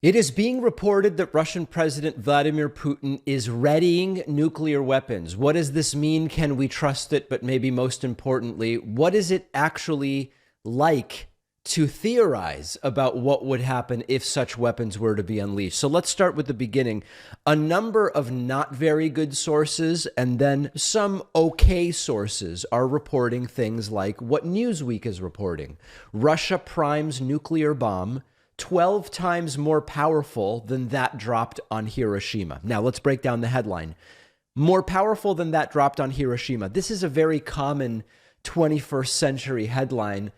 It is being reported that Russian President Vladimir Putin is readying nuclear weapons. What does this mean? Can we trust it? But maybe most importantly, what is it actually like to theorize about what would happen if such weapons were to be unleashed? So let's start with the beginning. A number of not very good sources and then some okay sources are reporting things like what Newsweek is reporting. Russia primes nuclear bomb 12 times more powerful than that dropped on Hiroshima. Now, let's break down the headline. More powerful than that dropped on Hiroshima. This is a very common 21st century headline.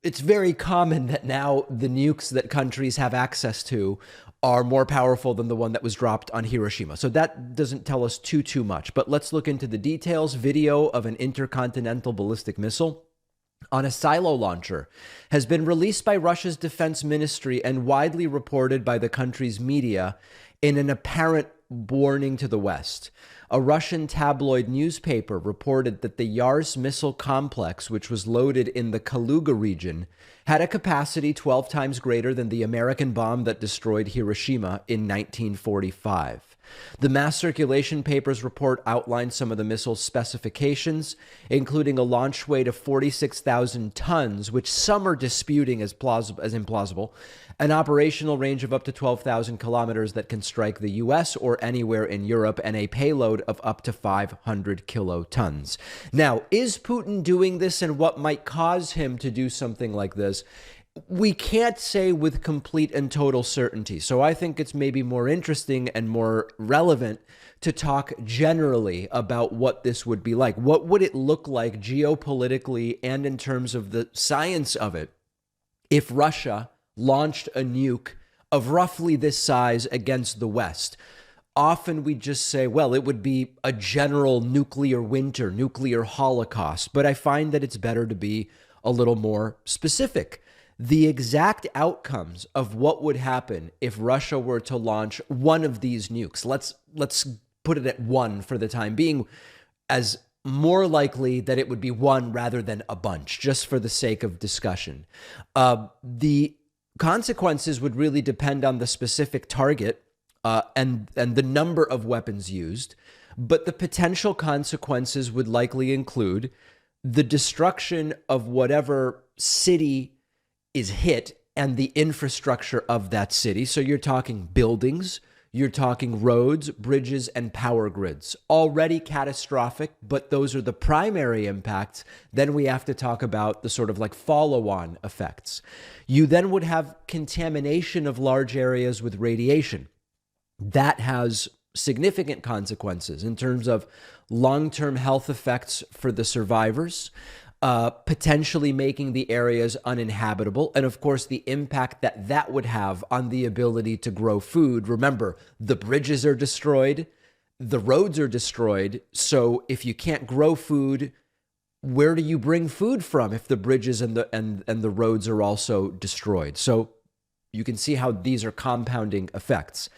It's very common that now the nukes that countries have access to are more powerful than the one that was dropped on Hiroshima. So that doesn't tell us too much. But let's look into the details. Video of an intercontinental ballistic missile on a silo launcher has been released by Russia's defense ministry and widely reported by the country's media in an apparent warning to the West. A Russian tabloid newspaper reported that the Yars missile complex, which was loaded in the Kaluga region, had a capacity 12 times greater than the American bomb that destroyed Hiroshima in 1945. The mass circulation papers report outlined some of the missile's specifications, including a launch weight of 46,000 tons, which some are disputing as implausible, an operational range of up to 12,000 kilometers that can strike the U.S. or anywhere in Europe, and a payload of up to 500 kilotons. Now, is Putin doing this, and what might cause him to do something like this? We can't say with complete and total certainty. So I think it's maybe more interesting and more relevant to talk generally about what this would be like. What would it look like geopolitically and in terms of the science of it if Russia launched a nuke of roughly this size against the West? Often we just say, well, it would be a general nuclear winter, nuclear holocaust. But I find that it's better to be a little more specific. The exact outcomes of what would happen if Russia were to launch one of these nukes, let's put it at one for the time being, as more likely that it would be one rather than a bunch, just for the sake of discussion. The consequences would really depend on the specific target and the number of weapons used, but the potential consequences would likely include the destruction of whatever city is hit and the infrastructure of that city. So you're talking buildings, you're talking roads, bridges, and power grids. Already catastrophic, but those are the primary impacts. Then we have to talk about the sort of like follow-on effects. You then would have contamination of large areas with radiation. That has significant consequences in terms of long-term health effects for the survivors, potentially making the areas uninhabitable, and of course the impact that that would have on the ability to grow food. Remember, the bridges are destroyed, the roads are destroyed, so if you can't grow food, where do you bring food from if the bridges and the roads are also destroyed? So you can see how these are compounding effects.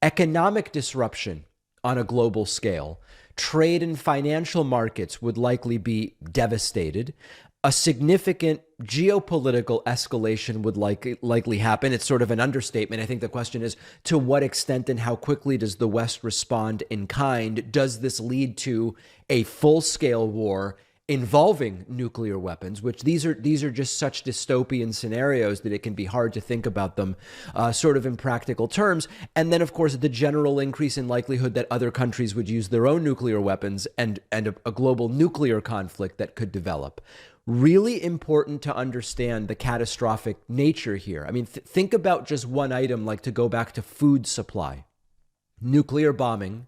Economic disruption on a global scale. Trade and financial markets would likely be devastated. A significant geopolitical escalation would likely happen. It's sort of an understatement. I think the question is, to what extent and how quickly does the West respond in kind? Does this lead to a full-scale war involving nuclear weapons, which these are just such dystopian scenarios that it can be hard to think about them sort of in practical terms. And then, of course, the general increase in likelihood that other countries would use their own nuclear weapons and a global nuclear conflict that could develop. Really important to understand the catastrophic nature here. I mean, think about just one item, like to go back to food supply. Nuclear bombing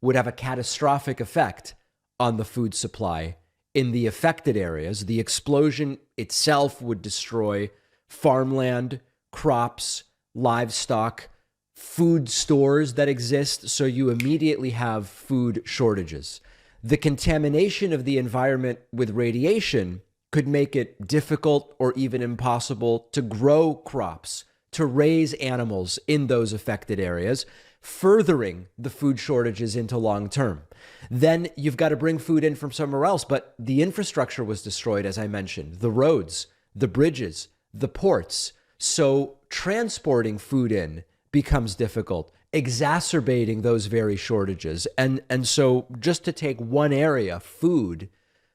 would have a catastrophic effect on the food supply in the affected areas. The explosion itself would destroy farmland, crops, livestock, food stores that exist, so you immediately have food shortages. The contamination of the environment with radiation could make it difficult or even impossible to grow crops, to raise animals in those affected areas, furthering the food shortages into long term. Then you've got to bring food in from somewhere else, but the infrastructure was destroyed, as I mentioned, the roads, the bridges, the ports. So transporting food in becomes difficult, exacerbating those very shortages. And so just to take one area, food,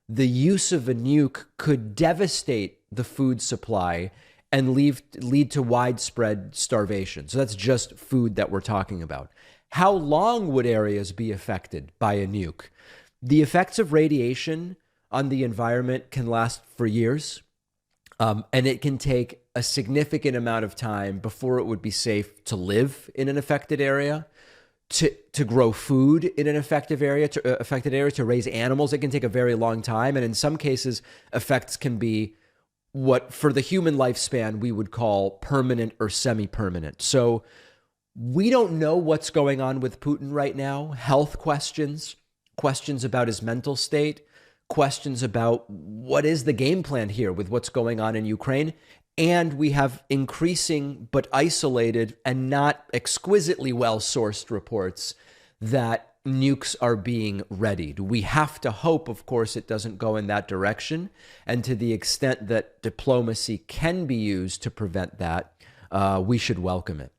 the use of a nuke could devastate the food supply and lead to widespread starvation. So that's just food that we're talking about. How long would areas be affected by a nuke? The effects of radiation on the environment can last for years, and it can take a significant amount of time before it would be safe to live in an affected area, to grow food in an affected area, to raise animals. It can take a very long time, and in some cases, effects can be what for the human lifespan we would call permanent or semi-permanent. So we don't know what's going on with Putin right now. Health questions, questions about his mental state, questions about what is the game plan here with what's going on in Ukraine. And we have increasing but isolated and not exquisitely well-sourced reports that nukes are being readied. We have to hope, of course, it doesn't go in that direction. And to the extent that diplomacy can be used to prevent that, we should welcome it.